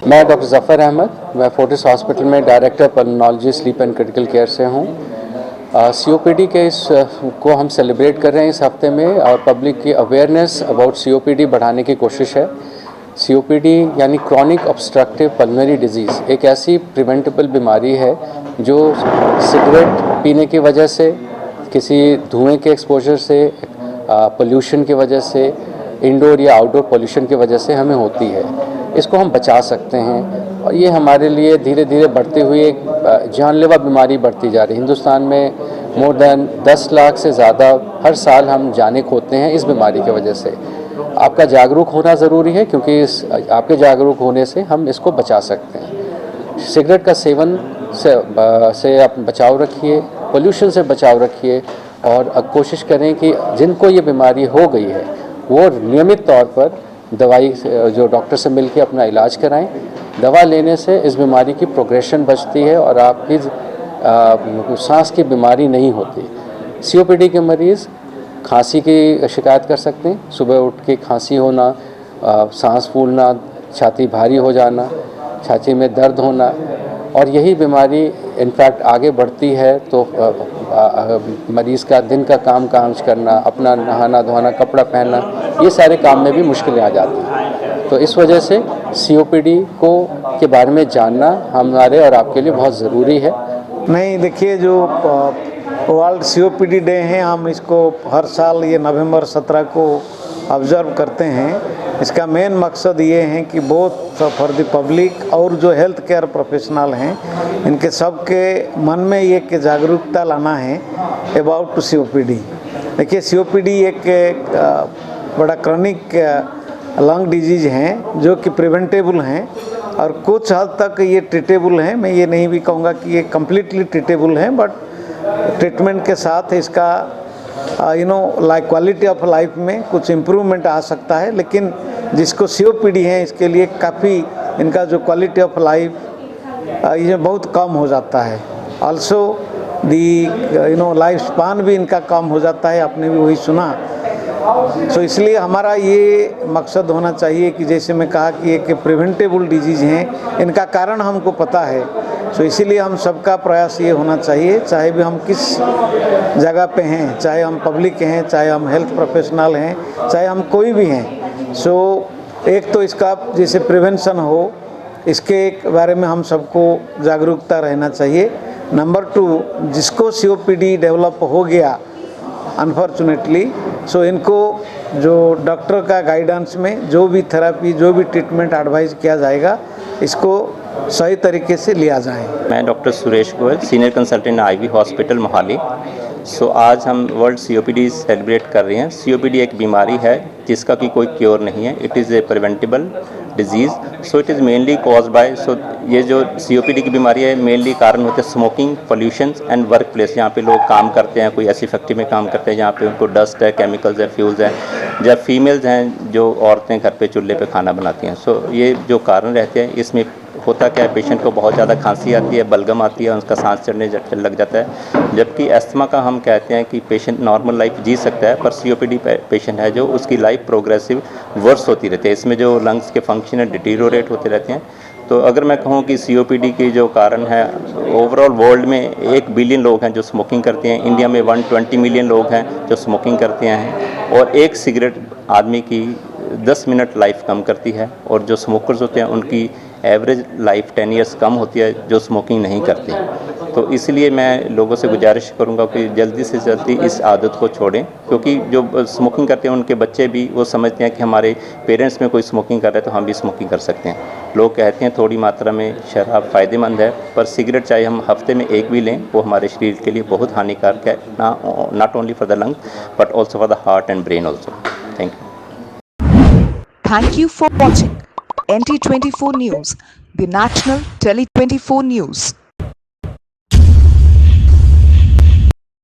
मैं डॉक्टर ज़फ़र अहमद, मैं Fortis hospital में director pulmonology sleep and critical care से हूँ। सीओपीडी के इस को हम सेलिब्रेट कर रहे हैं इस हफ्ते में, और पब्लिक की अवेयरनेस अबाउट सीओपीडी बढ़ाने की कोशिश है। सीओपीडी यानी क्रॉनिक ऑब्स्ट्रक्टिव पल्मोनरी डिजीज़ एक ऐसी प्रिवेंटेबल बीमारी है जो सिगरेट पीने की वजह से, किसी धुएं के एक्सपोजर से, पोल्यूशन की वजह से, इंडोर या आउटडोर पोल्यूशन की वजह से हमें होती है। इसको हम बचा सकते हैं और ये हमारे लिए धीरे धीरे बढ़ती हुई एक जानलेवा बीमारी बढ़ती जा रही है। हिंदुस्तान में मोर देन 10 लाख से ज़्यादा हर साल हम जाने खोते हैं इस बीमारी की वजह से। आपका जागरूक होना ज़रूरी है, क्योंकि आपके जागरूक होने से हम इसको बचा सकते हैं। सिगरेट का सेवन से आप बचाव रखिए, पोल्यूशन से बचाव रखिए, और कोशिश करें कि जिनको ये बीमारी हो गई है वो नियमित तौर पर दवाई जो डॉक्टर से मिलकर अपना इलाज कराएं। दवा लेने से इस बीमारी की प्रोग्रेशन बचती है और आपकी सांस की बीमारी नहीं होती। सीओपीडी के मरीज़ खांसी की शिकायत कर सकते हैं, सुबह उठ के खांसी होना, सांस फूलना, छाती भारी हो जाना, छाती में दर्द होना, और यही बीमारी इनफैक्ट आगे बढ़ती है तो मरीज़ का दिन का काम काज करना, अपना नहाना धोना, कपड़ा पहनना, ये सारे काम में भी मुश्किलें आ जाती हैं। तो इस वजह से सीओपीडी के बारे में जानना हमारे और आपके लिए बहुत ज़रूरी है। नहीं, देखिए, जो वर्ल्ड सीओपीडी डे है, हम इसको हर साल ये नवंबर 17 को ऑब्ज़र्व करते हैं। इसका मेन मकसद ये है कि बोथ फॉर द पब्लिक और जो हेल्थ केयर प्रोफेशनल हैं, इनके सबके मन में ये कि जागरूकता लाना है अबाउट टू सीओपीडी। देखिए, सीओपीडी एक बड़ा क्रॉनिक लंग डिजीज़ हैं जो कि प्रिवेंटेबल हैं और कुछ हद तक ये ट्रीटेबल हैं। मैं ये नहीं भी कहूँगा कि ये कम्प्लीटली ट्रीटेबल हैं, बट ट्रीटमेंट के साथ इसका लाइक क्वालिटी ऑफ लाइफ में कुछ इम्प्रूवमेंट आ सकता है। लेकिन जिसको सीओपीडी है, इसके लिए काफ़ी इनका जो क्वालिटी ऑफ लाइफ ये बहुत कम हो जाता है। ऑल्सो दी लाइफ स्पान भी इनका कम हो जाता है, आपने भी वही सुना। सो इसलिए हमारा ये मकसद होना चाहिए कि जैसे मैं कहा कि एक प्रिवेंटेबल डिजीज़ हैं, इनका कारण हमको पता है। सो इसीलिए हम सबका प्रयास ये होना चाहिए, चाहे भी हम किस जगह पे हैं, चाहे हम पब्लिक हैं, चाहे हम हेल्थ प्रोफेशनल हैं, चाहे हम कोई भी हैं। सो एक तो इसका जैसे प्रिवेंशन हो, इसके बारे में हम सबको जागरूकता रहना चाहिए। नंबर 2, जिसको सीओपीडी डेवलप हो गया अनफॉर्चुनेटली, सो इनको जो डॉक्टर का गाइडेंस में जो भी थेरेपी, जो भी ट्रीटमेंट एडवाइस किया जाएगा, इसको सही तरीके से लिया जाए। मैं doctor Suresh Goyal, senior consultant Ivy hospital Mohali. So आज हम वर्ल्ड सीओपीडी सेलिब्रेट कर रहे हैं। सीओपीडी एक बीमारी है जिसका कि कोई क्योर नहीं है। It is a preventable disease. So it is mainly cause by, ये जो सीओपीडी की बीमारी है, मेनली कारण होते हैं smoking, pollution and work place. जहाँ पे लोग काम करते हैं, कोई ऐसी फैक्ट्री में काम करते हैं जहाँ पे उनको डस्ट है, केमिकल्स है, फ्यूल्स हैं, जब फीमेल्स हैं जो औरतें घर पे चूल्हे पे खाना बनाती हैं। सो ये जो कारण रहते हैं, इसमें होता क्या है, पेशेंट को बहुत ज़्यादा खांसी आती है, बलगम आती है, उसका सांस चढ़ने लग जाता है। जबकि अस्थमा का हम कहते हैं कि पेशेंट नॉर्मल लाइफ जी सकता है, पर सीओपीडी पेशेंट है जो उसकी लाइफ प्रोग्रेसिव वर्स होती रहती है। इसमें जो लंग्स के फंक्शन है डिटीरियोरेट होते रहते हैं। तो अगर मैं कहूँ कि सीओपीडी की जो कारण है, ओवरऑल वर्ल्ड में 1 बिलियन लोग हैं जो स्मोकिंग करते हैं। इंडिया में 120 मिलियन लोग हैं जो स्मोकिंग करते हैं, और एक सिगरेट आदमी की 10 मिनट लाइफ कम करती है। और जो स्मोकर्स होते हैं उनकी एवरेज लाइफ 10 ईयर्स कम होती है जो स्मोकिंग नहीं करते। तो इसलिए मैं लोगों से गुजारिश करूंगा कि जल्दी से जल्दी इस आदत को छोड़ें, क्योंकि जो स्मोकिंग करते हैं उनके बच्चे भी वो समझते हैं कि हमारे पेरेंट्स में कोई स्मोकिंग कर रहा है तो हम भी स्मोकिंग कर सकते हैं। लोग कहते हैं थोड़ी मात्रा में शराब फ़ायदेमंद है, पर सिगरेट चाहे हम हफ्ते में 1 भी लें, वो हमारे शरीर के लिए बहुत हानिकारक है, not only for the lungs but also for the heart and brain also. Thank you for watching NT24 News, the national Tele 24 News.